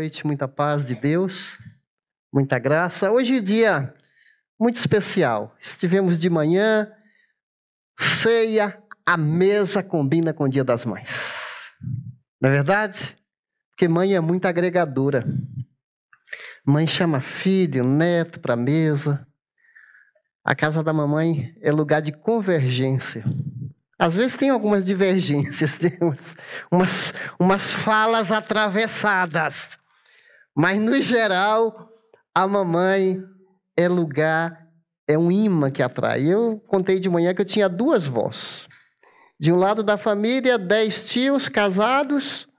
noite, muita paz de Deus, muita graça. Hoje é dia muito especial. Estivemos de manhã, ceia, a mesa combina com o Dia das Mães. Não é verdade? Porque mãe é muito agregadora. Mãe chama filho, neto para a mesa. A casa da mamãe é lugar de convergência. Às vezes tem algumas divergências, tem umas falas atravessadas. Mas, no geral, a mamãe é lugar, é um imã que atrai. Eu contei de manhã que eu tinha 2 vós. De um lado da família, 10 tios casados.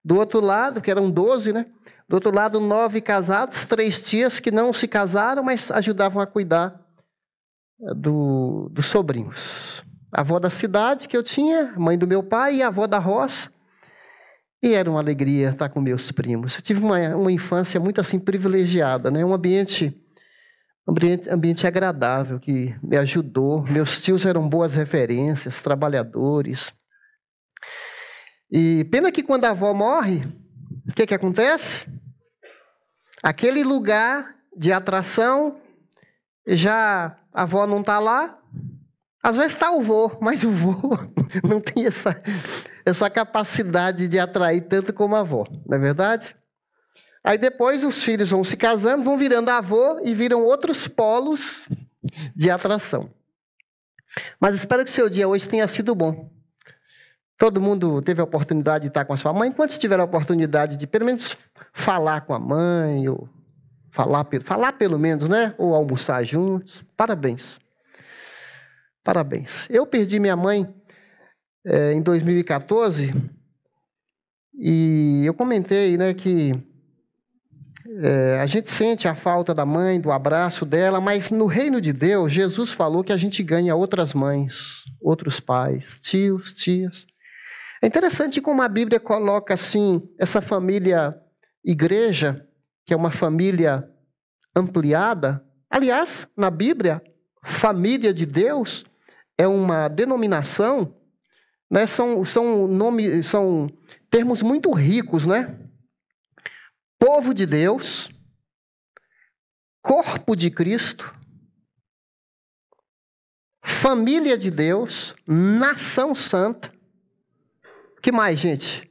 Do outro lado, que eram 12, né? Do outro lado, 9 casados, 3 tias que não se casaram, mas ajudavam a cuidar dos sobrinhos. A avó da cidade que eu tinha, mãe do meu pai, e a avó da roça. E era uma alegria estar com meus primos. Eu tive uma infância muito assim privilegiada, né? Um ambiente agradável que me ajudou. Meus tios eram boas referências, trabalhadores. E pena que quando a avó morre, o que acontece? Aquele lugar de atração, já a avó não está lá. Às vezes está o vô, mas o vô não tem essa capacidade de atrair tanto como a avó, não é verdade? Aí depois os filhos vão se casando, vão virando avô e viram outros polos de atração. Mas espero que o seu dia hoje tenha sido bom. Todo mundo teve a oportunidade de estar com a sua mãe. Quantos tiveram a oportunidade de pelo menos falar com a mãe, ou falar pelo menos, né? Ou almoçar juntos? Parabéns. Parabéns. Eu perdi minha mãe em 2014 e eu comentei, né, que a gente sente a falta da mãe, do abraço dela, mas no reino de Deus, Jesus falou que a gente ganha outras mães, outros pais, tios, tias. É interessante como a Bíblia coloca assim, essa família igreja, que é uma família ampliada. Aliás, na Bíblia, família de Deus é uma denominação, né? São termos muito ricos, né? Povo de Deus, corpo de Cristo, família de Deus, nação santa. O que mais, gente?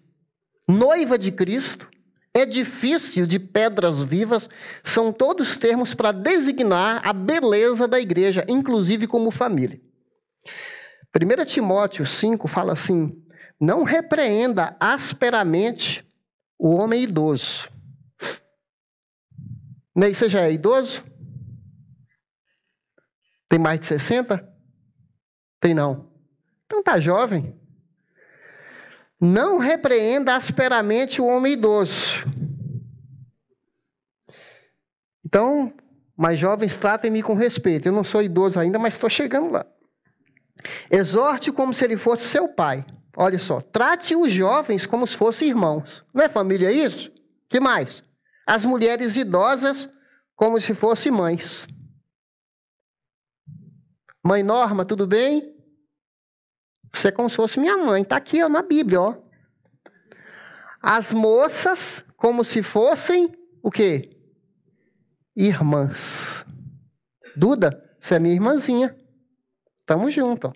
Noiva de Cristo, edifício de pedras vivas, são todos termos para designar a beleza da igreja, inclusive como família. 1 Timóteo 5 fala assim: não repreenda asperamente o homem idoso. Você já é idoso? Tem mais de 60? Tem não. Então tá jovem. Não repreenda asperamente o homem idoso. Então, mais jovens, tratem-me com respeito. Eu não sou idoso ainda, mas estou chegando lá. Exorte como se ele fosse seu pai. Olha só, trate os jovens como se fossem irmãos. Não é família isso? Que mais? As mulheres idosas como se fossem mães. Mãe Norma, tudo bem? Você é como se fosse minha mãe. Está aqui ó, na Bíblia, ó. As moças como se fossem o quê? Irmãs. Duda, você é minha irmãzinha. Estamos juntos.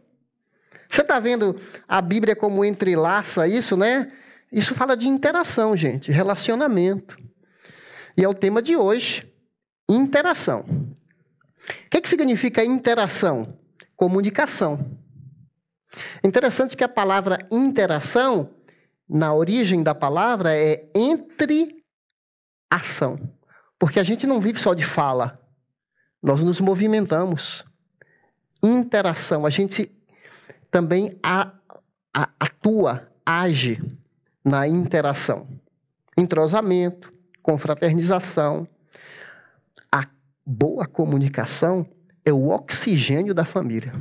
Você está vendo a Bíblia como entrelaça isso, né? Isso fala de interação, gente, relacionamento. E é o tema de hoje, interação. O que significa interação? Comunicação. Interessante que a palavra interação, na origem da palavra, é entre ação. Porque a gente não vive só de fala, nós nos movimentamos. Interação, a gente também atua, age na interação. Entrosamento, confraternização. A boa comunicação é o oxigênio da família.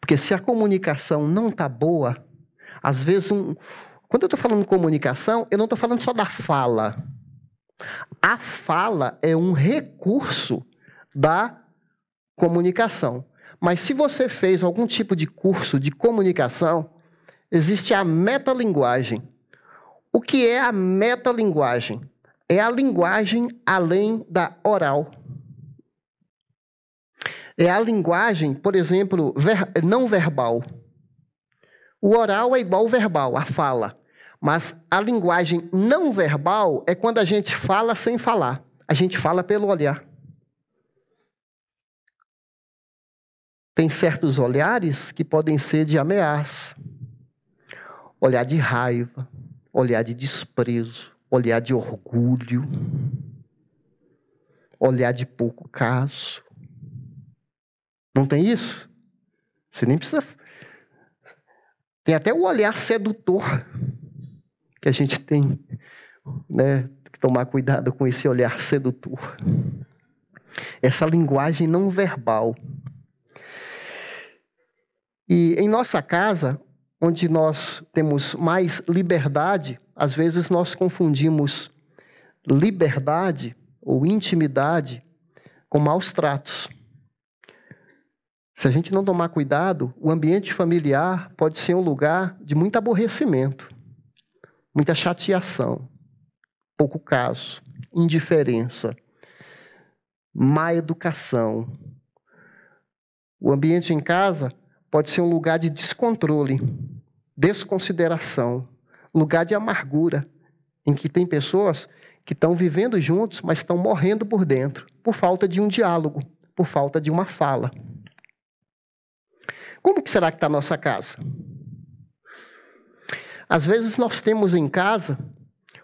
Porque se a comunicação não está boa, às vezes, quando eu estou falando comunicação, eu não estou falando só da fala. A fala é um recurso da comunicação. Mas se você fez algum tipo de curso de comunicação, existe a metalinguagem. O que é a metalinguagem? É a linguagem além da oral. É a linguagem, por exemplo, não verbal. O oral é igual ao verbal, a fala. Mas a linguagem não verbal é quando a gente fala sem falar. A gente fala pelo olhar. Tem certos olhares que podem ser de ameaça. Olhar de raiva, olhar de desprezo, olhar de orgulho, olhar de pouco caso. Não tem isso? Você nem precisa... Tem até o olhar sedutor que a gente tem, né? Que tomar cuidado com esse olhar sedutor. Essa linguagem não verbal. E em nossa casa, onde nós temos mais liberdade, às vezes nós confundimos liberdade ou intimidade com maus tratos. Se a gente não tomar cuidado, o ambiente familiar pode ser um lugar de muito aborrecimento, muita chateação, pouco caso, indiferença, má educação. O ambiente em casa pode ser um lugar de descontrole, desconsideração, lugar de amargura, em que tem pessoas que estão vivendo juntos, mas estão morrendo por dentro, por falta de um diálogo, por falta de uma fala. Como que será que está a nossa casa? Às vezes nós temos em casa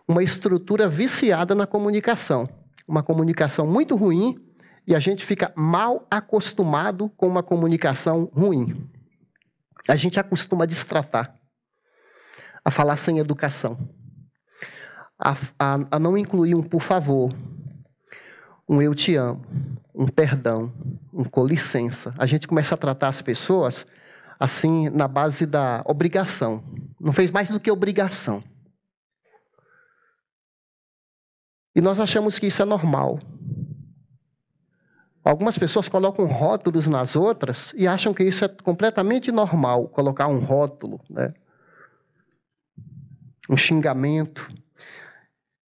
uma estrutura viciada na comunicação, uma comunicação muito ruim, e a gente fica mal acostumado com uma comunicação ruim. A gente acostuma a destratar, a falar sem educação, a não incluir um por favor, um eu te amo, um perdão, um com licença. A gente começa a tratar as pessoas assim na base da obrigação. Não fez mais do que obrigação. E nós achamos que isso é normal. Algumas pessoas colocam rótulos nas outras e acham que isso é completamente normal, colocar um rótulo, né? Um xingamento.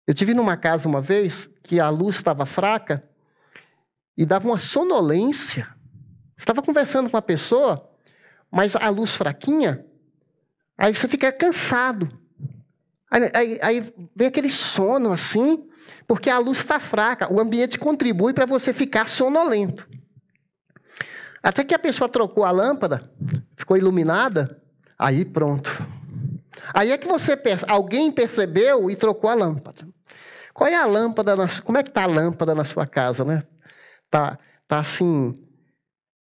Eu tive numa casa uma vez que a luz estava fraca e dava uma sonolência. Estava conversando com a pessoa, mas a luz fraquinha, aí você fica cansado. Aí vem aquele sono assim, porque a luz está fraca. O ambiente contribui para você ficar sonolento. Até que a pessoa trocou a lâmpada, ficou iluminada, aí pronto. Aí é que você pensa, alguém percebeu e trocou a lâmpada. Qual é a lâmpada? Como é que está a lâmpada na sua casa, né? Tá assim,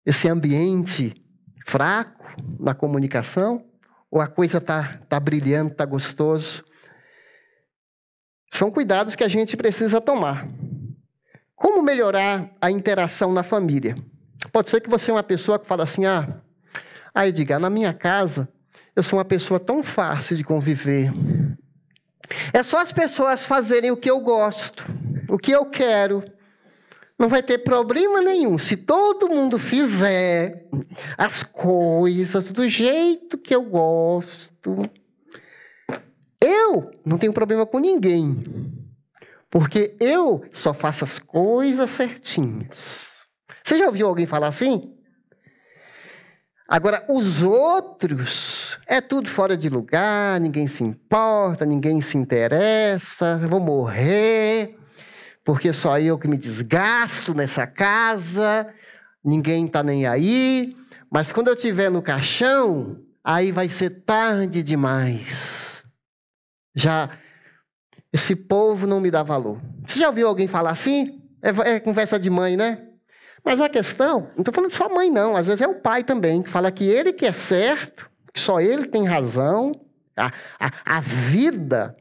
esse ambiente fraco na comunicação? Ou a coisa tá brilhando, tá gostoso? São cuidados que a gente precisa tomar. Como melhorar a interação na família? Pode ser que você é uma pessoa que fala assim, Edgar, na minha casa, eu sou uma pessoa tão fácil de conviver. É só as pessoas fazerem o que eu gosto, o que eu quero. Não vai ter problema nenhum. Se todo mundo fizer as coisas do jeito que eu gosto, eu não tenho problema com ninguém. Porque eu só faço as coisas certinhas. Você já ouviu alguém falar assim? Agora, os outros, é tudo fora de lugar, ninguém se importa, ninguém se interessa, eu vou morrer, porque só eu que me desgasto nessa casa, ninguém está nem aí, mas quando eu estiver no caixão, aí vai ser tarde demais. Já, esse povo não me dá valor. Você já ouviu alguém falar assim? É conversa de mãe, né? Mas a questão, não estou falando só mãe não, às vezes é o pai também, que fala que ele que é certo, que só ele tem razão, a vida,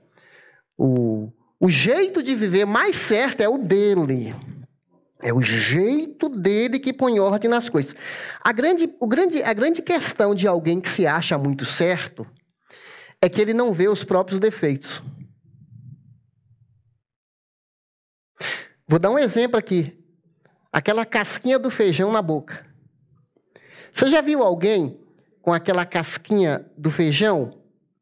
o jeito de viver mais certo é o dele. É o jeito dele que põe ordem nas coisas. A grande questão de alguém que se acha muito certo é que ele não vê os próprios defeitos. Vou dar um exemplo aqui. Aquela casquinha do feijão na boca. Você já viu alguém com aquela casquinha do feijão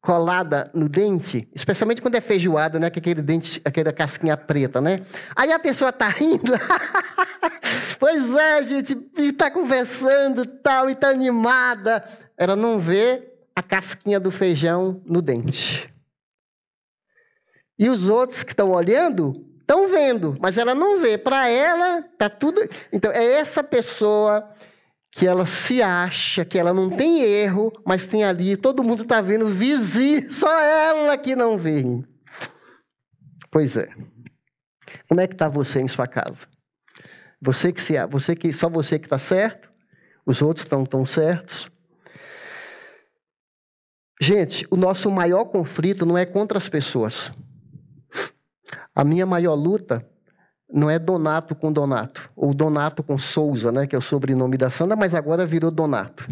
colada no dente, especialmente quando é feijoada, né? Que aquele dente, aquela casquinha preta, né? Aí a pessoa tá rindo. Pois é, gente, e tá conversando tal, e tá animada. Ela não vê a casquinha do feijão no dente. E os outros que estão olhando, estão vendo, mas ela não vê. Para ela, tá tudo... Então, é essa pessoa que ela se acha, que ela não tem erro, mas tem ali, todo mundo está vendo visível, só ela que não vê. Pois é. Como é que está você em sua casa? Só você que está certo? Os outros estão tão certos? Gente, o nosso maior conflito não é contra as pessoas. A minha maior luta não é Donato com Donato, ou Donato com Souza, né, que é o sobrenome da Sandra, mas agora virou Donato.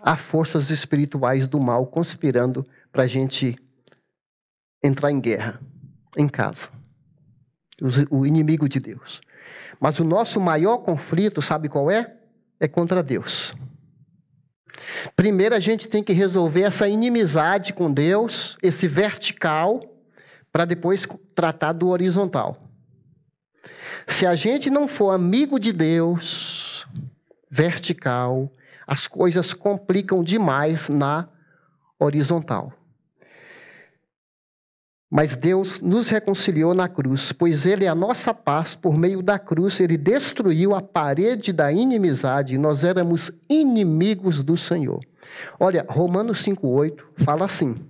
Há forças espirituais do mal conspirando para a gente entrar em guerra, em casa. O inimigo de Deus. Mas o nosso maior conflito, sabe qual é? É contra Deus. Primeiro a gente tem que resolver essa inimizade com Deus, esse vertical, para depois tratar do horizontal. Se a gente não for amigo de Deus, vertical, as coisas complicam demais na horizontal. Mas Deus nos reconciliou na cruz, pois Ele é a nossa paz. Por meio da cruz, Ele destruiu a parede da inimizade. Nós éramos inimigos do Senhor. Olha, Romanos 5,8 fala assim.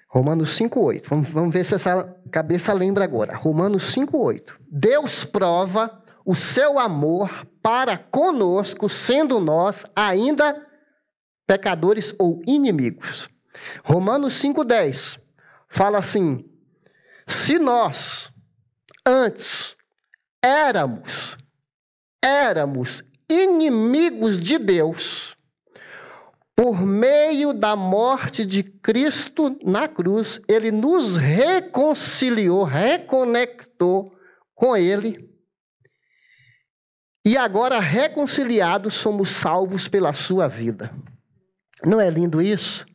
Romanos 5,8. Vamos ver se essa cabeça lembra agora. Romanos 5,8. Deus prova o seu amor para conosco, sendo nós ainda pecadores ou inimigos. Romanos 5,10. Fala assim, se nós antes éramos inimigos de Deus, por meio da morte de Cristo na cruz, Ele nos reconciliou, reconectou com Ele, e agora reconciliados somos salvos pela sua vida. Não é lindo isso?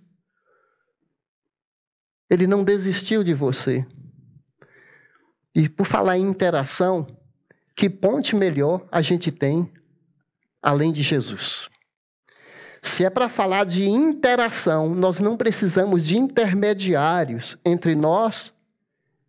Ele não desistiu de você. E por falar em interação, que ponte melhor a gente tem além de Jesus? Se é para falar de interação, nós não precisamos de intermediários entre nós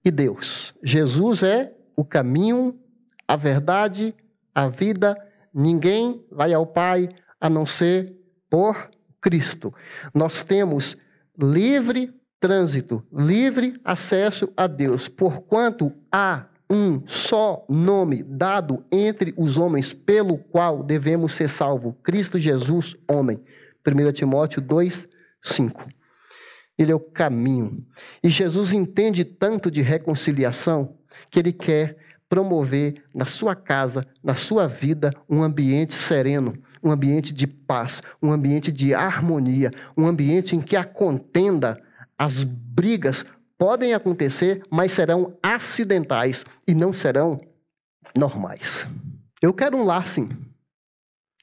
e Deus. Jesus é o caminho, a verdade, a vida. Ninguém vai ao Pai a não ser por Cristo. Nós temos livre trânsito, livre acesso a Deus, porquanto há um só nome dado entre os homens pelo qual devemos ser salvos, Cristo Jesus, homem. 1 Timóteo 2:5. Ele é o caminho. E Jesus entende tanto de reconciliação que Ele quer promover na sua casa, na sua vida, um ambiente sereno, um ambiente de paz, um ambiente de harmonia, um ambiente em que a contenda, as brigas podem acontecer, mas serão acidentais e não serão normais. Eu quero um lar assim.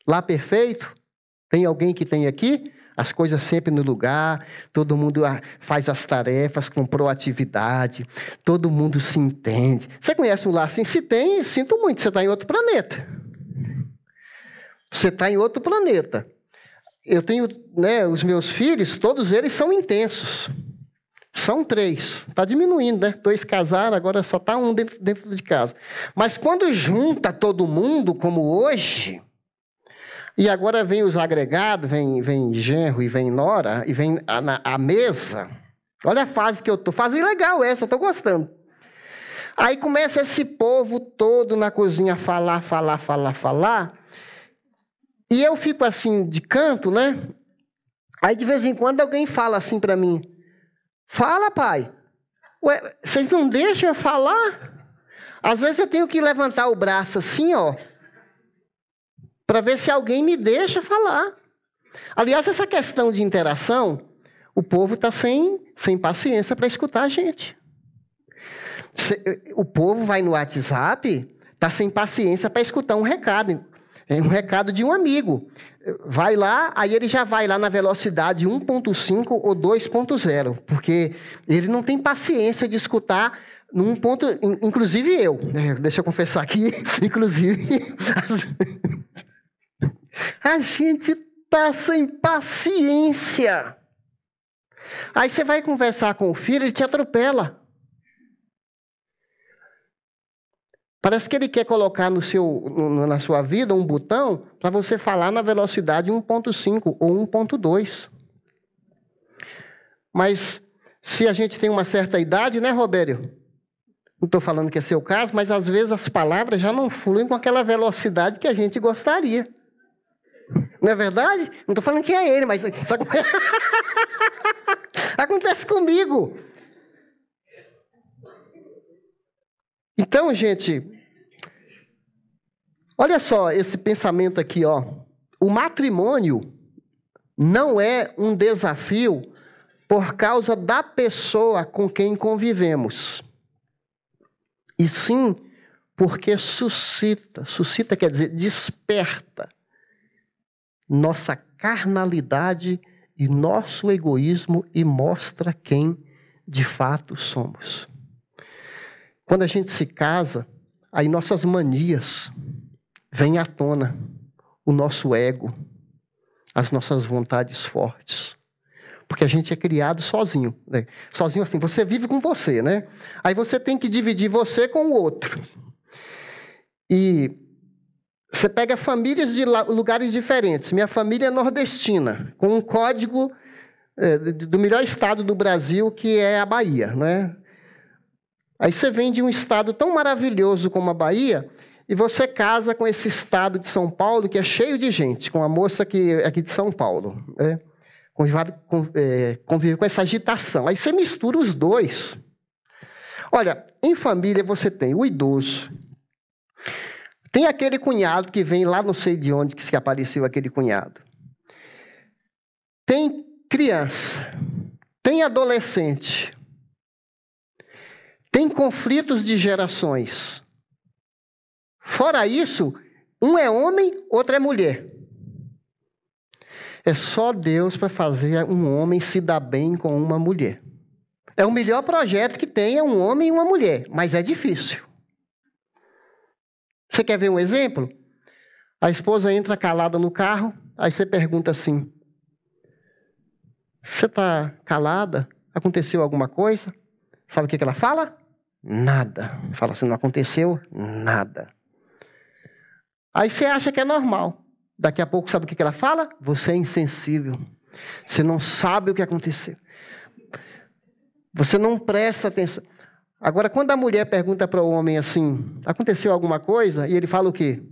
Lar perfeito? Tem alguém que tem aqui? As coisas sempre no lugar, todo mundo faz as tarefas com proatividade, todo mundo se entende. Você conhece um lar assim? Se tem, sinto muito, você está em outro planeta. Você está em outro planeta. Eu tenho, os meus filhos, todos eles são intensos. São 3. Está diminuindo, né? 2 casaram, agora só está um dentro de casa. Mas quando junta todo mundo, como hoje, e agora vem os agregados, vem genro e vem nora, e vem a mesa. Olha a fase que eu estou. Fase legal essa, estou gostando. Aí começa esse povo todo na cozinha a falar. E eu fico assim, de canto, né? Aí de vez em quando alguém fala assim para mim, fala, pai. Ué, vocês não deixam eu falar? Às vezes eu tenho que levantar o braço assim, ó, para ver se alguém me deixa falar. Aliás, essa questão de interação, o povo está sem paciência para escutar a gente. O povo vai no WhatsApp, está sem paciência para escutar um recado. É um recado de um amigo. Vai lá, aí ele já vai lá na velocidade 1.5 ou 2.0, porque ele não tem paciência de escutar num ponto... Inclusive eu, deixa eu confessar aqui, inclusive... A gente está sem paciência. Aí você vai conversar com o filho, ele te atropela. Parece que ele quer colocar na sua vida um botão para você falar na velocidade 1.5 ou 1.2. Mas se a gente tem uma certa idade, né, Robério? Não estou falando que é seu caso, mas às vezes as palavras já não fluem com aquela velocidade que a gente gostaria. Não é verdade? Não estou falando que é ele, mas acontece comigo. Então, gente, olha só esse pensamento aqui, ó. O matrimônio não é um desafio por causa da pessoa com quem convivemos, e sim porque suscita quer dizer, desperta nossa carnalidade e nosso egoísmo e mostra quem de fato somos. Quando a gente se casa, aí nossas manias vêm à tona, o nosso ego, as nossas vontades fortes. Porque a gente é criado sozinho, né? Sozinho assim, você vive com você, né? Aí você tem que dividir você com o outro. E você pega famílias de lugares diferentes. Minha família é nordestina, com um código do melhor estado do Brasil, que é a Bahia, né? Aí você vem de um estado tão maravilhoso como a Bahia, e você casa com esse estado de São Paulo, que é cheio de gente, com a moça que é aqui de São Paulo, né? Convive com essa agitação. Aí você mistura os dois. Olha, em família você tem o idoso, tem aquele cunhado que vem lá, não sei de onde que se apareceu aquele cunhado. Tem criança, tem adolescente, tem conflitos de gerações. Fora isso, um é homem, outro é mulher. É só Deus para fazer um homem se dar bem com uma mulher. É o melhor projeto que tem, é um homem e uma mulher, mas é difícil. Você quer ver um exemplo? A esposa entra calada no carro, aí você pergunta assim: você está calada? Aconteceu alguma coisa? Sabe o que ela fala? Nada. Fala assim, não aconteceu nada. Aí você acha que é normal. Daqui a pouco, sabe o que ela fala? Você é insensível. Você não sabe o que aconteceu. Você não presta atenção. Agora, quando a mulher pergunta para o homem assim, aconteceu alguma coisa? E ele fala o quê?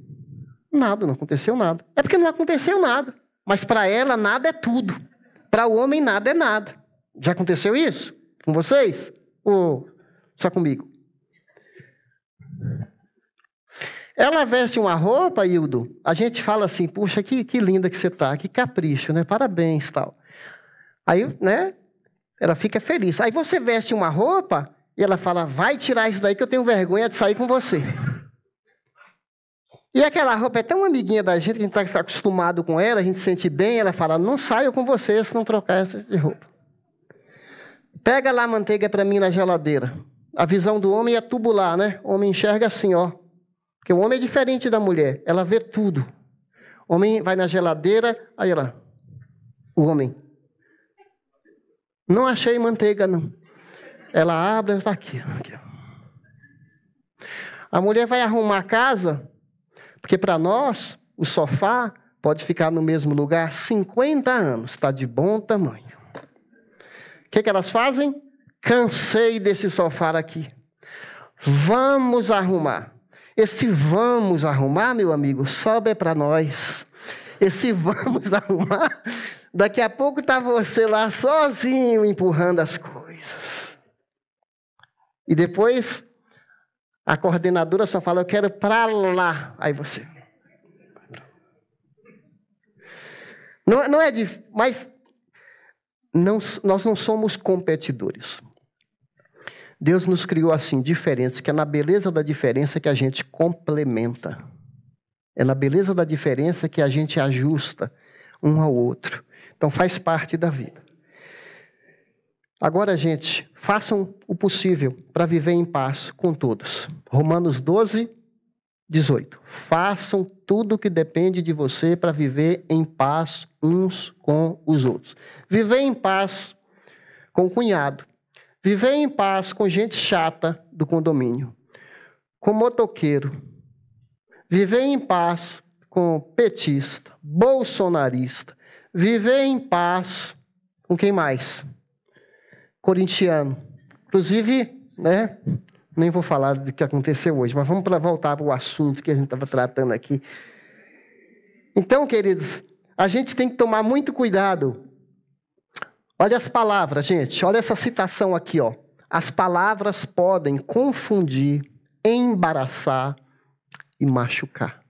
Nada, não aconteceu nada. É porque não aconteceu nada. Mas para ela, nada é tudo. Para o homem, nada é nada. Já aconteceu isso com vocês? Ou só comigo? Ela veste uma roupa, Hildo, a gente fala assim, puxa, que linda que você está, que capricho, né? Parabéns, tal. Aí, né, ela fica feliz. Aí você veste uma roupa e ela fala, vai tirar isso daí que eu tenho vergonha de sair com você. E aquela roupa é tão amiguinha da gente, que a gente está acostumado com ela, a gente se sente bem, ela fala, não saio com você se não trocar essa de roupa. Pega lá a manteiga para mim na geladeira. A visão do homem é tubular, né? O homem enxerga assim, ó. Porque o homem é diferente da mulher, ela vê tudo. O homem vai na geladeira, aí ela... O homem... Não achei manteiga, não. Ela abre, está aqui. A mulher vai arrumar a casa, porque para nós, o sofá pode ficar no mesmo lugar 50 anos, está de bom tamanho. O que elas fazem? Cansei desse sofá aqui. Vamos arrumar. Esse vamos arrumar, meu amigo, sobe para nós. Esse vamos arrumar, daqui a pouco está você lá sozinho empurrando as coisas. E depois a coordenadora só fala, eu quero para lá. Aí você... Não é difícil, mas nós não somos competidores. Deus nos criou assim, diferentes, que é na beleza da diferença que a gente complementa. É na beleza da diferença que a gente ajusta um ao outro. Então faz parte da vida. Agora, gente, façam o possível para viver em paz com todos. Romanos 12, 18. Façam tudo o que depende de você para viver em paz uns com os outros. Viver em paz com o cunhado. Viver em paz com gente chata do condomínio. Com motoqueiro. Viver em paz com petista, bolsonarista. Viver em paz com quem mais? Corintiano. Inclusive, né? Nem vou falar do que aconteceu hoje, mas vamos voltar para o assunto que a gente estava tratando aqui. Então, queridos, a gente tem que tomar muito cuidado. Olha as palavras, gente. Olha essa citação aqui, ó. As palavras podem confundir, embaraçar e machucar.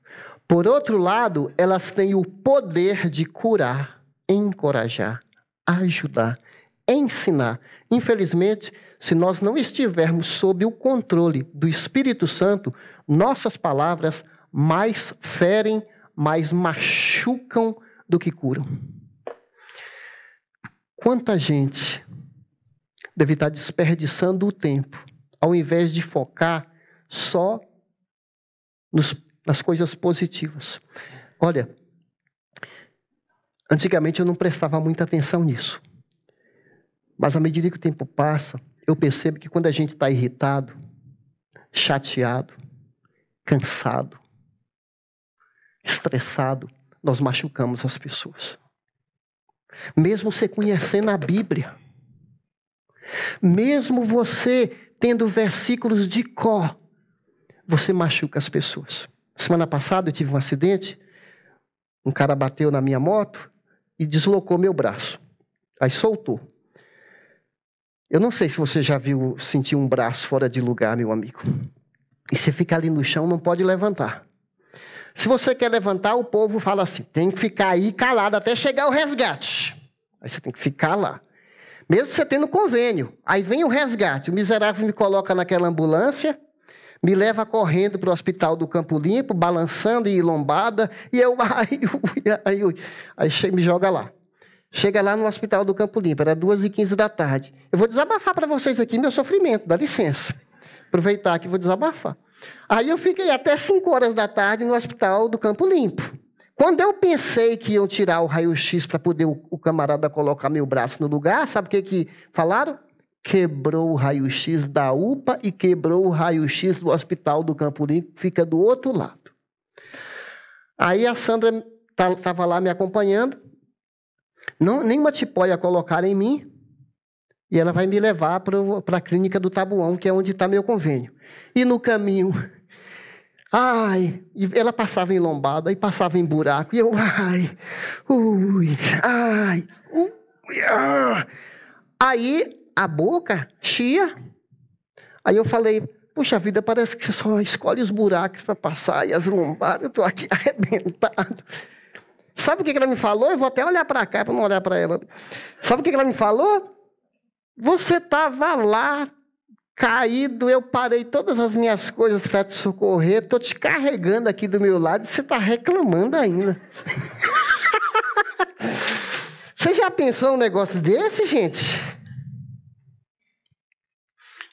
Por outro lado, elas têm o poder de curar, encorajar, ajudar, ensinar. Infelizmente, se nós não estivermos sob o controle do Espírito Santo, nossas palavras mais ferem, mais machucam do que curam. Quanta gente deve estar desperdiçando o tempo, ao invés de focar só nas coisas positivas. Olha, antigamente eu não prestava muita atenção nisso. Mas à medida que o tempo passa, eu percebo que quando a gente está irritado, chateado, cansado, estressado, nós machucamos as pessoas. Mesmo você conhecendo a Bíblia, mesmo você tendo versículos de cor, você machuca as pessoas. Semana passada eu tive um acidente, um cara bateu na minha moto e deslocou meu braço. Aí soltou. Eu não sei se você já sentiu um braço fora de lugar, meu amigo. E você fica ali no chão, não pode levantar. Se você quer levantar, o povo fala assim, tem que ficar aí calado até chegar o resgate. Aí você tem que ficar lá. Mesmo você tendo convênio. Aí vem o resgate. O miserável me coloca naquela ambulância, me leva correndo para o hospital do Campo Limpo, balançando e lombada, e eu, aí me joga lá. Chega lá no hospital do Campo Limpo, era 2h15 da tarde. Eu vou desabafar para vocês aqui meu sofrimento, dá licença. Aproveitar que vou desabafar. Aí eu fiquei até 5 horas da tarde no hospital do Campo Limpo. Quando eu pensei que iam tirar o raio-x para poder o camarada colocar meu braço no lugar, sabe o que falaram? Quebrou o raio-x da UPA e quebrou o raio-x do hospital do Campo Limpo, fica do outro lado. Aí a Sandra estava lá me acompanhando, nenhuma tipóia colocaram em mim, e ela vai me levar para a clínica do Tabuão, que é onde está meu convênio. E no caminho, e ela passava em lombada, e passava em buraco, e eu, Aí a boca chia. Aí eu falei, puxa vida, parece que você só escolhe os buracos para passar, e as lombadas, eu estou aqui arrebentado. Sabe o que ela me falou? Eu vou até olhar para cá, para não olhar para ela. Sabe o que ela me falou? Você estava lá, caído, eu parei todas as minhas coisas para te socorrer, estou te carregando aqui do meu lado e você está reclamando ainda. Você já pensou um negócio desse, gente?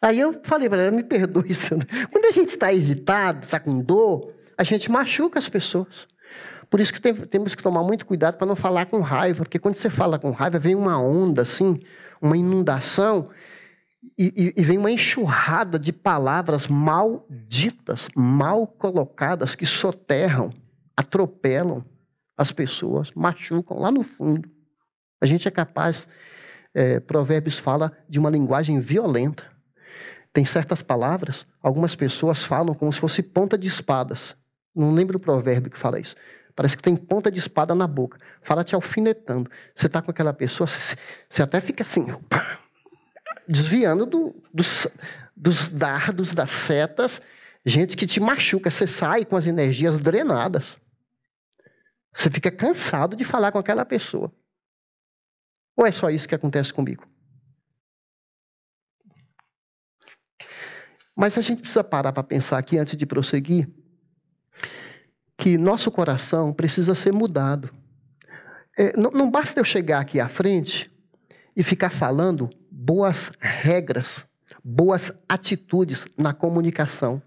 Aí eu falei para ela, me perdoe, Sandra. Quando a gente está irritado, está com dor, a gente machuca as pessoas. Por isso que temos que tomar muito cuidado para não falar com raiva, porque quando você fala com raiva, vem uma onda assim, uma inundação, e vem uma enxurrada de palavras mal ditas, mal colocadas, que soterram, atropelam as pessoas, machucam lá no fundo. A gente é capaz, Provérbios fala de uma linguagem violenta. Tem certas palavras, algumas pessoas falam como se fosse ponta de espadas. Não lembro o provérbio que fala isso. Parece que tem ponta de espada na boca. Fala te alfinetando. Você está com aquela pessoa, você até fica assim, desviando dos dardos, das setas. Gente que te machuca. Você sai com as energias drenadas. Você fica cansado de falar com aquela pessoa. Ou é só isso que acontece comigo? Mas a gente precisa parar para pensar aqui, antes de prosseguir, que nosso coração precisa ser mudado. Não basta eu chegar aqui à frente e ficar falando boas regras, boas atitudes na comunicação.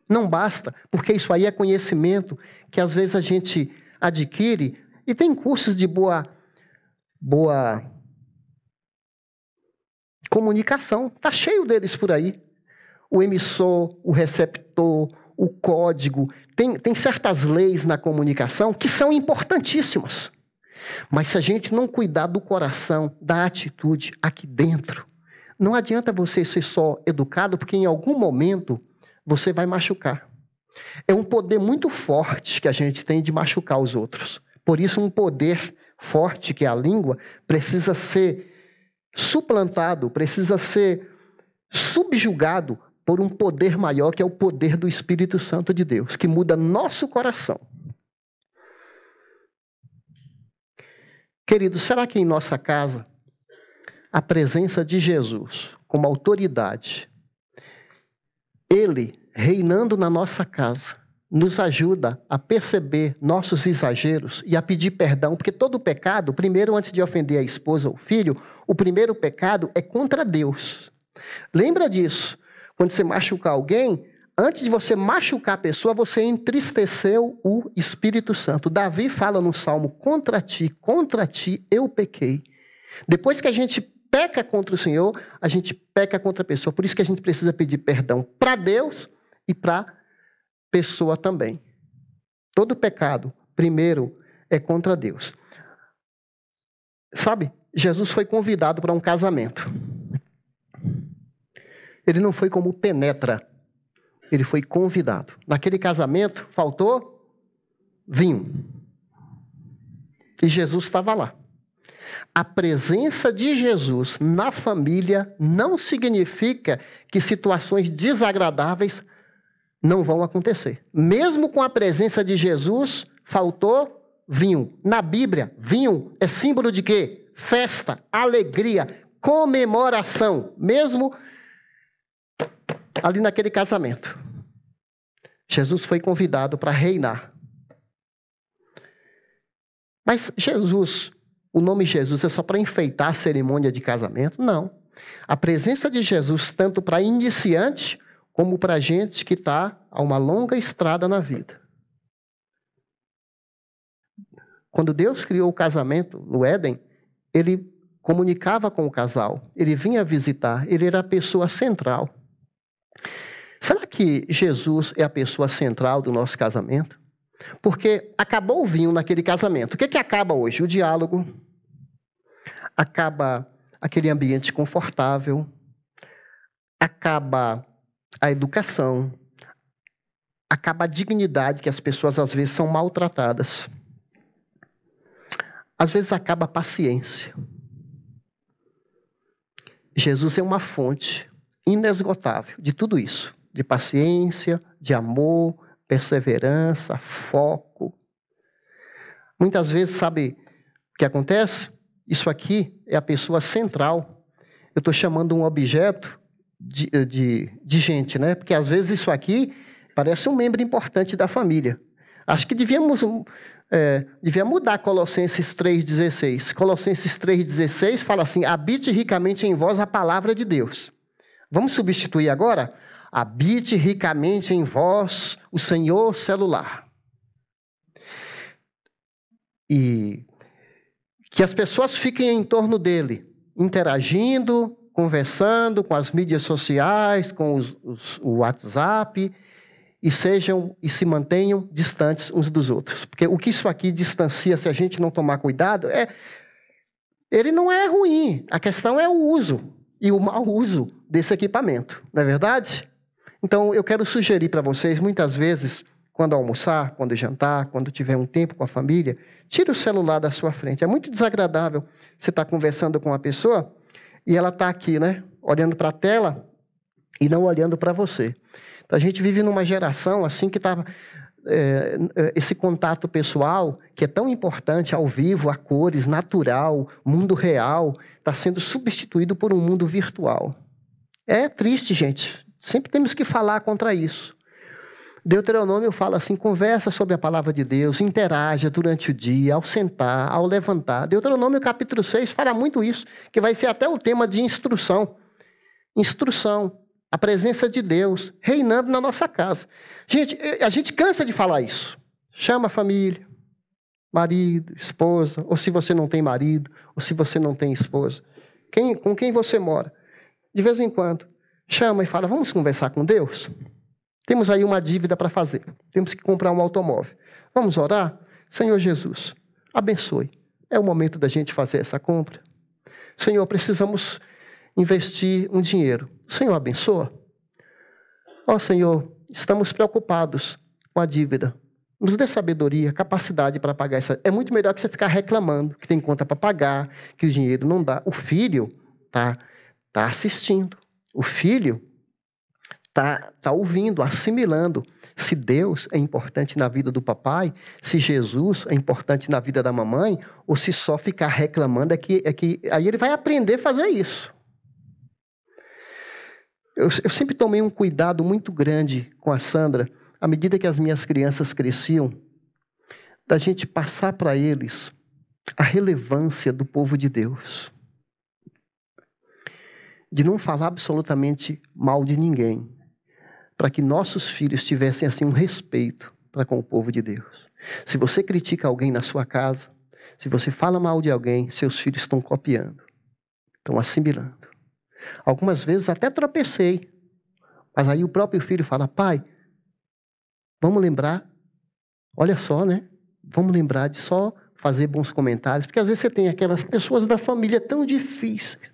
Não basta, porque isso aí é conhecimento que às vezes a gente adquire e tem cursos de boa comunicação. Está cheio deles por aí. O emissor, o receptor, o código. Tem certas leis na comunicação que são importantíssimas. Mas se a gente não cuidar do coração, da atitude aqui dentro, não adianta você ser só educado, porque em algum momento você vai machucar. É um poder muito forte que a gente tem de machucar os outros. Por isso, um poder forte, que é a língua, precisa ser suplantado, precisa ser subjugado por um poder maior, que é o poder do Espírito Santo de Deus, que muda nosso coração. Queridos, será que em nossa casa a presença de Jesus como autoridade, Ele reinando na nossa casa, nos ajuda a perceber nossos exageros e a pedir perdão, porque todo pecado, primeiro, antes de ofender a esposa ou o filho, o primeiro pecado é contra Deus. Lembra disso? Quando você machucar alguém, antes de você machucar a pessoa, você entristeceu o Espírito Santo. Davi fala no Salmo, contra ti eu pequei. Depois que a gente peca contra o Senhor, a gente peca contra a pessoa. Por isso que a gente precisa pedir perdão para Deus e para a pessoa também. Todo pecado, primeiro, é contra Deus. Sabe, Jesus foi convidado para um casamento. Ele não foi como penetra. Ele foi convidado. Naquele casamento, faltou vinho. E Jesus estava lá. A presença de Jesus na família não significa que situações desagradáveis não vão acontecer. Mesmo com a presença de Jesus, faltou vinho. Na Bíblia, vinho é símbolo de quê? Festa, alegria, comemoração. Mesmo ali naquele casamento. Jesus foi convidado para reinar. Mas Jesus, o nome Jesus é só para enfeitar a cerimônia de casamento? Não. A presença de Jesus, tanto para iniciante, como para gente que está a uma longa estrada na vida. Quando Deus criou o casamento no Éden, Ele comunicava com o casal, Ele vinha visitar, Ele era a pessoa central. Será que Jesus é a pessoa central do nosso casamento? Porque acabou o vinho naquele casamento. O que acaba hoje? O diálogo. Acaba aquele ambiente confortável. Acaba a educação. Acaba a dignidade, que as pessoas às vezes são maltratadas. Às vezes acaba a paciência. Jesus é uma fonte inesgotável de tudo isso. De paciência, de amor, perseverança, foco. Muitas vezes, sabe o que acontece? Isso aqui é a pessoa central. Eu estou chamando um objeto de gente, né? Porque às vezes isso aqui parece um membro importante da família. Acho que devia mudar Colossenses 3,16. Colossenses 3,16 fala assim, habite ricamente em vós a palavra de Deus. Vamos substituir agora? Habite ricamente em vós o Senhor celular. E que as pessoas fiquem em torno dele, interagindo, conversando com as mídias sociais, com o WhatsApp, e se mantenham distantes uns dos outros. Porque o que isso aqui distancia, se a gente não tomar cuidado, ele não é ruim. A questão é o uso e o mau uso desse equipamento, não é verdade? Então, eu quero sugerir para vocês, muitas vezes, quando almoçar, quando jantar, quando tiver um tempo com a família, tire o celular da sua frente. É muito desagradável você estar conversando com uma pessoa e ela está aqui, né, olhando para a tela e não olhando para você. Então, a gente vive numa geração assim que está... esse contato pessoal, que é tão importante, ao vivo, a cores, natural, mundo real, está sendo substituído por um mundo virtual. É triste, gente. Sempre temos que falar contra isso. Deuteronômio fala assim, conversa sobre a palavra de Deus, interaja durante o dia, ao sentar, ao levantar. Deuteronômio capítulo 6 fala muito isso, que vai ser até o tema de instrução. Instrução, a presença de Deus reinando na nossa casa. Gente, a gente cansa de falar isso. Chama a família, marido, esposa, ou se você não tem marido, ou se você não tem esposa. Com quem você mora? De vez em quando, chama e fala, vamos conversar com Deus? Temos aí uma dívida para fazer. Temos que comprar um automóvel. Vamos orar? Senhor Jesus, abençoe. É o momento da gente fazer essa compra. Senhor, precisamos investir um dinheiro. Senhor, abençoa. Ó Senhor, estamos preocupados com a dívida. Nos dê sabedoria, capacidade para pagar essa. É muito melhor que você ficar reclamando que tem conta para pagar, que o dinheiro não dá. O filho tá assistindo. O filho tá ouvindo, assimilando. Se Deus é importante na vida do papai, se Jesus é importante na vida da mamãe, ou se só ficar reclamando, aí ele vai aprender a fazer isso. Eu sempre tomei um cuidado muito grande com a Sandra, à medida que as minhas crianças cresciam, da gente passar para eles a relevância do povo de Deus. De não falar absolutamente mal de ninguém, para que nossos filhos tivessem assim um respeito para com o povo de Deus. Se você critica alguém na sua casa, se você fala mal de alguém, seus filhos estão copiando, estão assimilando. Algumas vezes até tropecei, mas aí o próprio filho fala, pai, vamos lembrar, olha só, né? Vamos lembrar de só fazer bons comentários, porque às vezes você tem aquelas pessoas da família tão difíceis.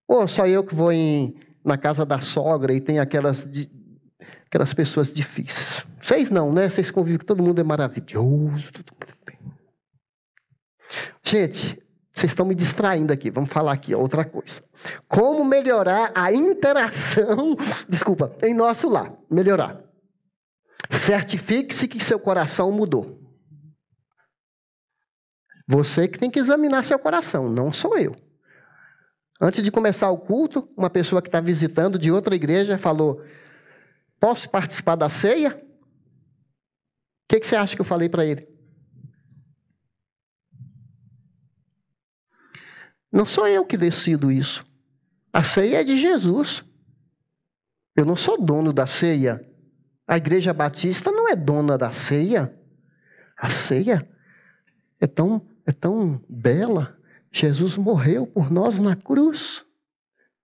Ou só eu que vou na casa da sogra e tem aquelas pessoas difíceis. Vocês não, né? Vocês convivem que todo mundo é maravilhoso. Tudo bem. Gente, vocês estão me distraindo aqui. Vamos falar aqui outra coisa. Como melhorar a interação, em nosso lar. Melhorar. Certifique-se que seu coração mudou. Você que tem que examinar seu coração, não sou eu. Antes de começar o culto, uma pessoa que está visitando de outra igreja falou, posso participar da ceia? O que você acha que eu falei para ele? Não sou eu que decido isso. A ceia é de Jesus. Eu não sou dono da ceia. A Igreja Batista não é dona da ceia. A ceia é tão bela. Jesus morreu por nós na cruz.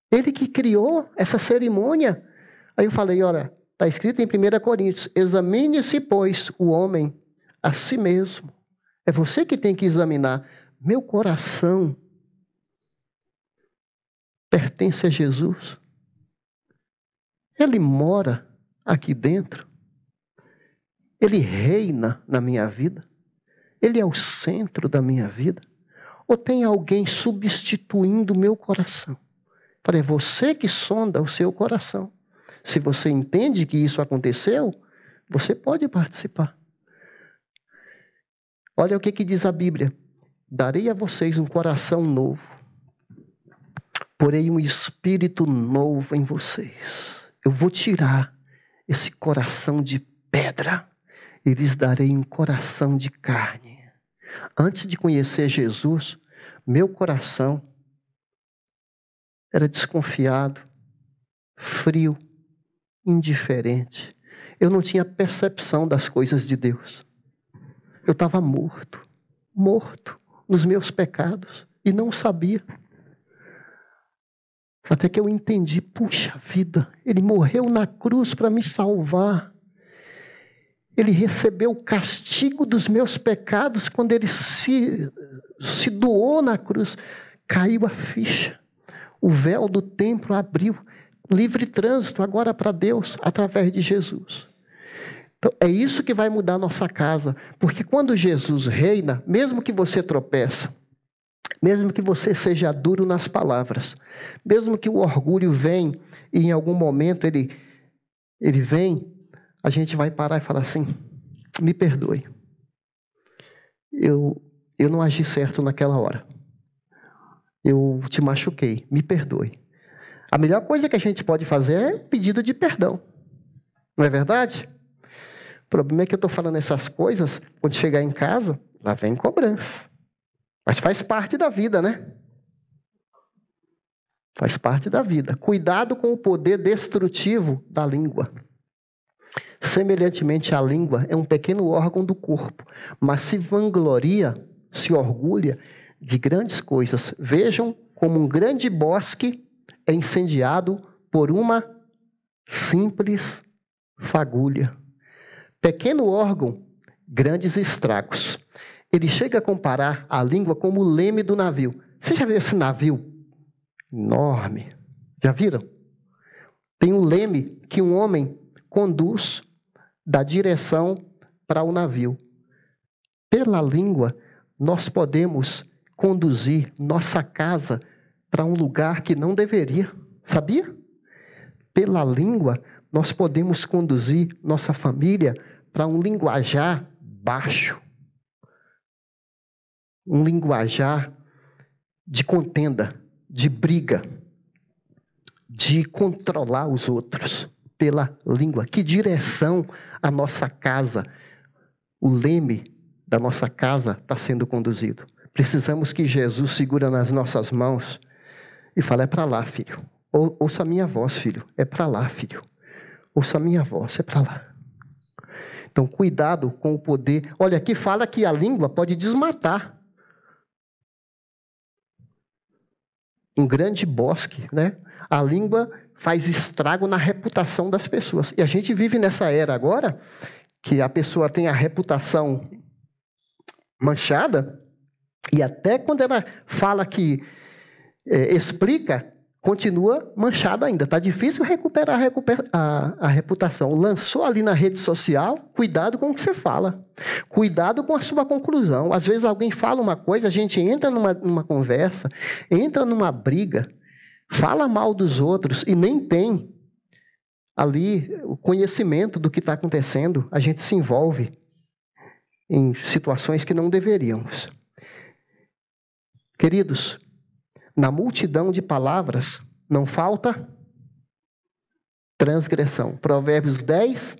Ele que criou essa cerimônia. Aí eu falei, olha, está escrito em 1 Coríntios, examine-se, pois, o homem a si mesmo. É você que tem que examinar. Meu coração pertence a Jesus. Ele mora aqui dentro. Ele reina na minha vida. Ele é o centro da minha vida. Ou tem alguém substituindo o meu coração? Falei, é você que sonda o seu coração. Se você entende que isso aconteceu, você pode participar. Olha o que diz a Bíblia. Darei a vocês um coração novo. Porém um espírito novo em vocês. Eu vou tirar esse coração de pedra e lhes darei um coração de carne. Antes de conhecer Jesus, meu coração era desconfiado, frio, indiferente. Eu não tinha percepção das coisas de Deus. Eu estava morto nos meus pecados e não sabia. Até que eu entendi, puxa vida, Ele morreu na cruz para me salvar. Ele recebeu o castigo dos meus pecados quando Ele se doou na cruz. Caiu a ficha. O véu do templo abriu. Livre trânsito agora para Deus, através de Jesus. Então, é isso que vai mudar a nossa casa. Porque quando Jesus reina, mesmo que você tropeça, mesmo que você seja duro nas palavras, mesmo que o orgulho venha e em algum momento ele vem, a gente vai parar e falar assim, me perdoe. Eu não agi certo naquela hora. Eu te machuquei, me perdoe. A melhor coisa que a gente pode fazer é pedido de perdão. Não é verdade? O problema é que eu estou falando essas coisas, quando chegar em casa, lá vem cobrança. Mas faz parte da vida, né? Faz parte da vida. Cuidado com o poder destrutivo da língua. Semelhantemente, a língua é um pequeno órgão do corpo, mas se vangloria, se orgulha de grandes coisas. Vejam como um grande bosque é incendiado por uma simples fagulha. Pequeno órgão, grandes estragos. Ele chega a comparar a língua como o leme do navio. Você já viu esse navio enorme? Já viram? Tem um leme que um homem conduz da direção para o navio. Pela língua, nós podemos conduzir nossa casa para um lugar que não deveria. Sabia? Pela língua, nós podemos conduzir nossa família para um linguajar baixo. Um linguajar de contenda, de briga, de controlar os outros pela língua. Que direção a nossa casa, o leme da nossa casa está sendo conduzido? Precisamos que Jesus segura nas nossas mãos e fale, é para lá, filho. Ouça a minha voz, filho. É para lá, filho. Ouça a minha voz, é para lá. Então, cuidado com o poder. Olha, aqui fala que a língua pode desmatar. Um grande bosque, né? A língua faz estrago na reputação das pessoas. E a gente vive nessa era agora que a pessoa tem a reputação manchada e até quando ela fala que explica, continua manchada ainda. Está difícil recuperar a reputação. Lançou ali na rede social, cuidado com o que você fala. Cuidado com a sua conclusão. Às vezes alguém fala uma coisa, a gente entra numa conversa, entra numa briga, fala mal dos outros e nem tem ali o conhecimento do que está acontecendo. A gente se envolve em situações que não deveríamos. Queridos, na multidão de palavras não falta transgressão. Provérbios 10,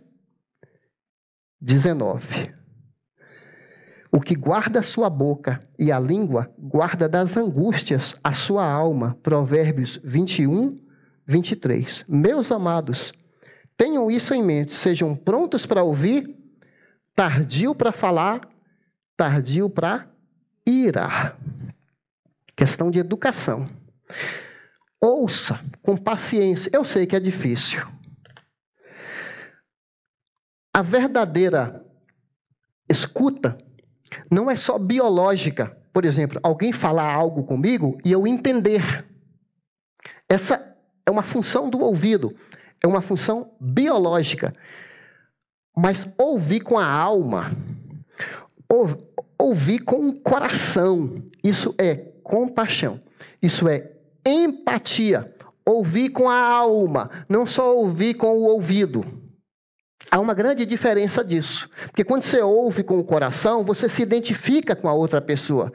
19. O que guarda a sua boca e a língua, guarda das angústias a sua alma. Provérbios 21, 23. Meus amados, tenham isso em mente. Sejam prontos para ouvir, tardio para falar, tardio para irar. Questão de educação. Ouça com paciência. Eu sei que é difícil. A verdadeira escuta não é só biológica. Por exemplo, alguém falar algo comigo e eu entender. Essa é uma função do ouvido. É uma função biológica. Mas ouvir com a alma, ouvir com o coração, isso é compaixão. Isso é empatia. Ouvir com a alma, não só ouvir com o ouvido. Há uma grande diferença disso. Porque quando você ouve com o coração, você se identifica com a outra pessoa.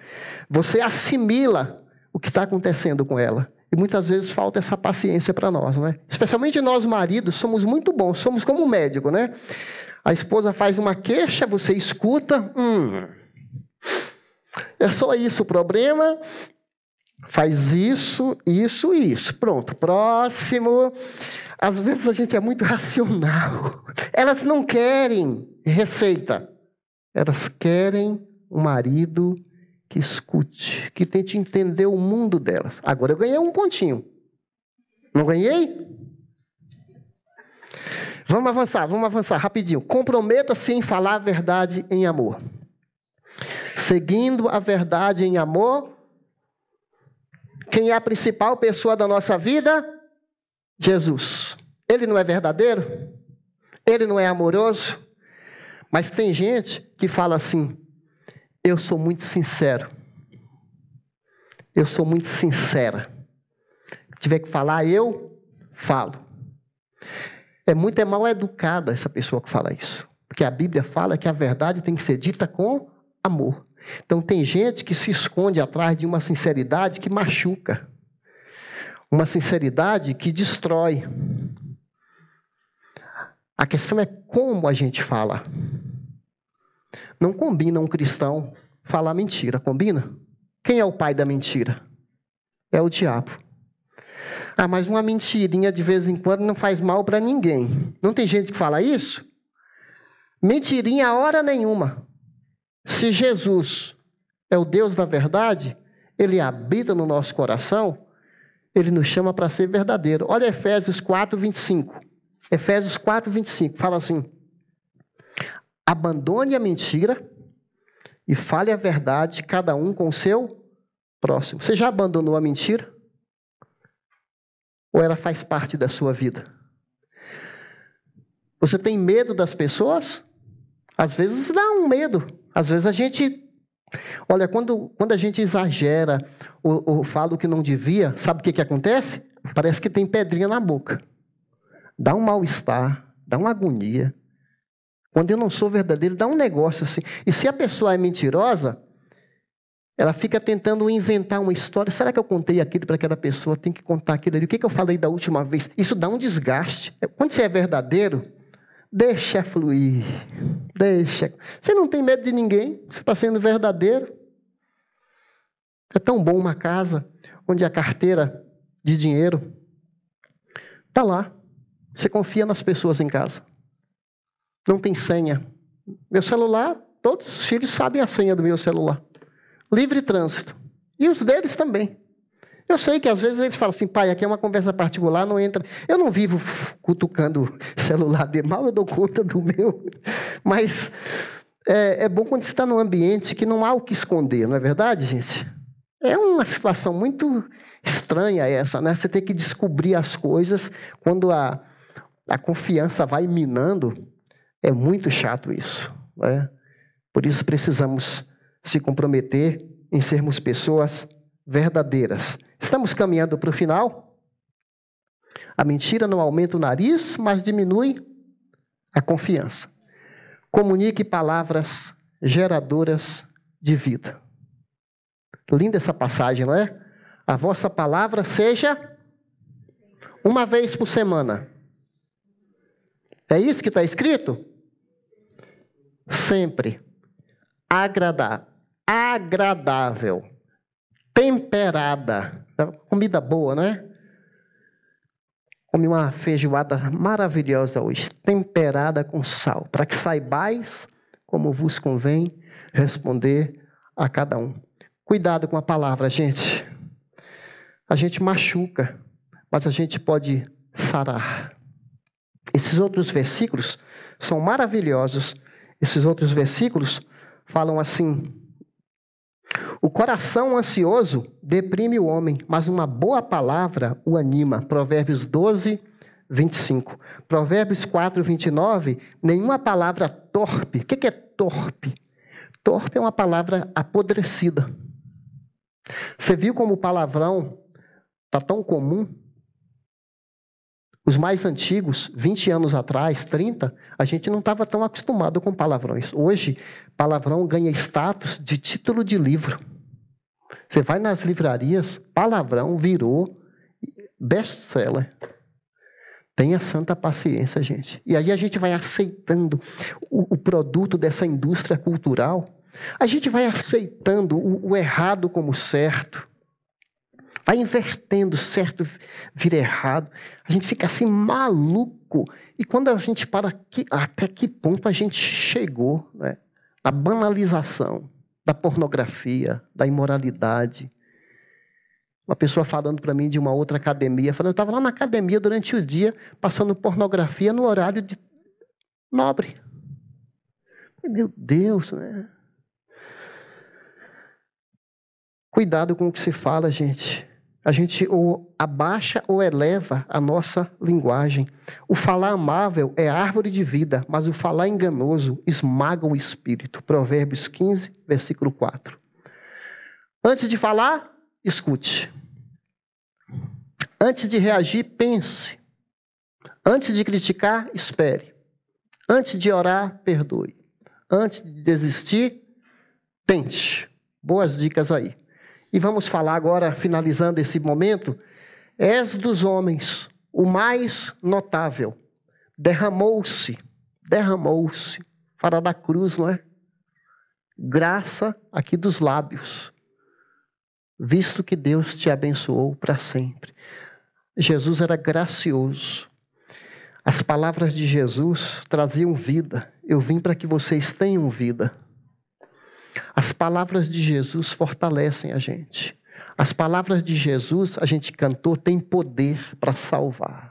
Você assimila o que está acontecendo com ela. E muitas vezes falta essa paciência para nós, né? Especialmente nós maridos, somos muito bons. Somos como um médico, né? A esposa faz uma queixa, você escuta. É só isso o problema. Faz isso, isso e isso. Pronto, próximo. Às vezes a gente é muito racional. Elas não querem receita. Elas querem um marido que escute, que tente entender o mundo delas. Agora eu ganhei um pontinho. Não ganhei? Vamos avançar rapidinho. Comprometa-se em falar a verdade em amor. Seguindo a verdade em amor, quem é a principal pessoa da nossa vida? Jesus. Ele não é verdadeiro? Ele não é amoroso? Mas tem gente que fala assim, eu sou muito sincero. Eu sou muito sincera. Se tiver que falar, eu falo. É mal educada essa pessoa que fala isso. Porque a Bíblia fala que a verdade tem que ser dita com amor. Então tem gente que se esconde atrás de uma sinceridade que machuca. Uma sinceridade que destrói. A questão é como a gente fala. Não combina um cristão falar mentira, combina? Quem é o pai da mentira? É o diabo. Ah, mas uma mentirinha de vez em quando não faz mal para ninguém. Não tem gente que fala isso? Mentirinha a hora nenhuma. Se Jesus é o Deus da verdade, Ele habita no nosso coração, Ele nos chama para ser verdadeiro. Olha Efésios 4, 25. Efésios 4, 25. Fala assim: abandone a mentira e fale a verdade, cada um com o seu próximo. Você já abandonou a mentira? Ou ela faz parte da sua vida? Você tem medo das pessoas? Às vezes dá um medo. Às vezes a gente... Olha, quando a gente exagera ou fala o que não devia, sabe o que acontece? Parece que tem pedrinha na boca. Dá um mal-estar, dá uma agonia. Quando eu não sou verdadeiro, dá um negócio assim. E se a pessoa é mentirosa, ela fica tentando inventar uma história. Será que eu contei aquilo para aquela pessoa? Tem que contar aquilo ali. O que eu falei da última vez? Isso dá um desgaste. Quando você é verdadeiro, deixa fluir. Deixa. Você não tem medo de ninguém. Você está sendo verdadeiro. É tão bom uma casa onde a carteira de dinheiro está lá. Você confia nas pessoas em casa. Não tem senha. Meu celular, todos os filhos sabem a senha do meu celular. Livre trânsito. E os deles também. Eu sei que às vezes eles falam assim: pai, aqui é uma conversa particular, não entra. Eu não vivo cutucando celular de mal, eu dou conta do meu. Mas é bom quando você está num ambiente que não há o que esconder, não é verdade, gente? É uma situação muito estranha essa, né? Você tem que descobrir as coisas quando a confiança vai minando. É muito chato isso, né? Por isso precisamos se comprometer em sermos pessoas verdadeiras. Estamos caminhando para o final. A mentira não aumenta o nariz, mas diminui a confiança. Comunique palavras geradoras de vida. Linda essa passagem, não é? A vossa palavra seja uma vez por semana. É isso que está escrito? Sempre. Agradável. Temperada. Comida boa, não é? Comi uma feijoada maravilhosa hoje. Temperada com sal. Para que saibais como vos convém responder a cada um. Cuidado com a palavra, gente. A gente machuca, mas a gente pode sarar. Esses outros versículos são maravilhosos. Esses outros versículos falam assim: o coração ansioso deprime o homem, mas uma boa palavra o anima. Provérbios 12, 25. Provérbios 4, 29. Nenhuma palavra torpe. O que é torpe? Torpe é uma palavra apodrecida. Você viu como o palavrão está tão comum? Os mais antigos, 20 anos atrás, 30, a gente não estava tão acostumado com palavrões. Hoje, palavrão ganha status de título de livro. Você vai nas livrarias, palavrão virou best-seller. Tenha santa paciência, gente. E aí a gente vai aceitando o produto dessa indústria cultural. A gente vai aceitando o errado como certo. Vai invertendo, certo vira errado. A gente fica assim maluco. E quando a gente para, até que ponto a gente chegou, né? Na banalização da pornografia, da imoralidade. Uma pessoa falando para mim de uma outra academia, falando: eu estava lá na academia durante o dia, passando pornografia no horário de nobre. Meu Deus, né? Cuidado com o que se fala, gente. A gente ou abaixa ou eleva a nossa linguagem. O falar amável é árvore de vida, mas o falar enganoso esmaga o espírito. Provérbios 15, versículo 4. Antes de falar, escute. Antes de reagir, pense. Antes de criticar, espere. Antes de orar, perdoe. Antes de desistir, tente. Boas dicas aí. E vamos falar agora, finalizando esse momento, És dos homens o mais notável. Derramou-se. Fora da cruz, não é? Graça aqui dos lábios. Visto que Deus te abençoou para sempre. Jesus era gracioso. As palavras de Jesus traziam vida. Eu vim para que vocês tenham vida. As palavras de Jesus fortalecem a gente. As palavras de Jesus, a gente cantou, tem poder para salvar.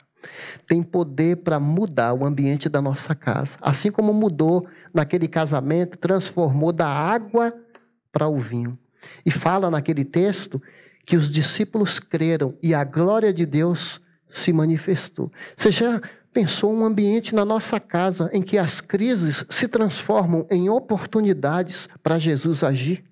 Tem poder para mudar o ambiente da nossa casa. Assim como mudou naquele casamento, transformou da água para o vinho. E fala naquele texto que os discípulos creram e a glória de Deus se manifestou. Você já pensou um ambiente na nossa casa em que as crises se transformam em oportunidades para Jesus agir?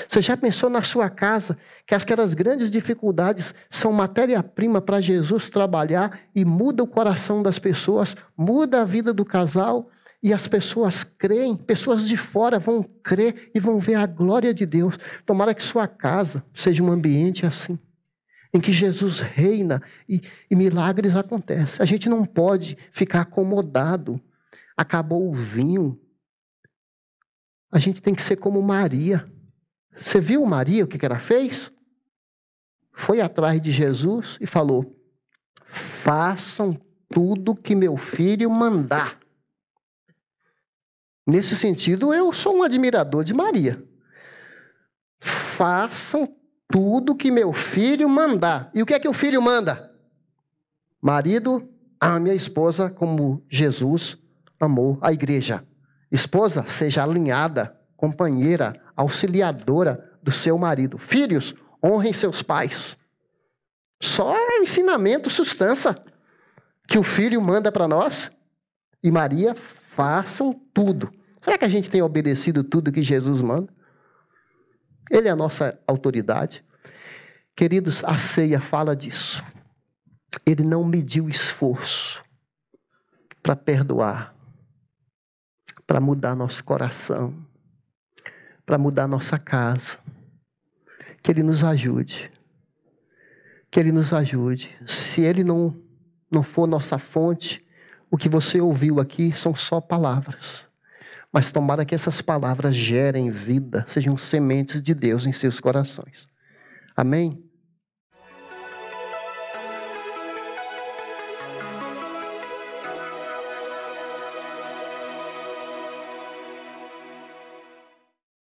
Você já pensou na sua casa que aquelas grandes dificuldades são matéria-prima para Jesus trabalhar e muda o coração das pessoas, muda a vida do casal e as pessoas creem, pessoas de fora vão crer e vão ver a glória de Deus. Tomara que sua casa seja um ambiente assim, em que Jesus reina e milagres acontecem. A gente não pode ficar acomodado. Acabou o vinho. A gente tem que ser como Maria. Você viu Maria, o que ela fez? Foi atrás de Jesus e falou: façam tudo que meu filho mandar. Nesse sentido, eu sou um admirador de Maria. Façam tudo que meu filho mandar. E o que é que o filho manda? Marido, ame a esposa como Jesus amou a igreja. Esposa, seja alinhada, companheira, auxiliadora do seu marido. Filhos, honrem seus pais. Só é ensinamento, sustância que o filho manda para nós. E Maria, façam tudo. Será que a gente tem obedecido tudo que Jesus manda? Ele é a nossa autoridade. Queridos, a ceia fala disso. Ele não mediu esforço para perdoar, para mudar nosso coração, para mudar nossa casa. Que Ele nos ajude. Que Ele nos ajude. Se Ele não for nossa fonte, o que você ouviu aqui são só palavras. Mas tomara que essas palavras gerem vida, sejam sementes de Deus em seus corações. Amém?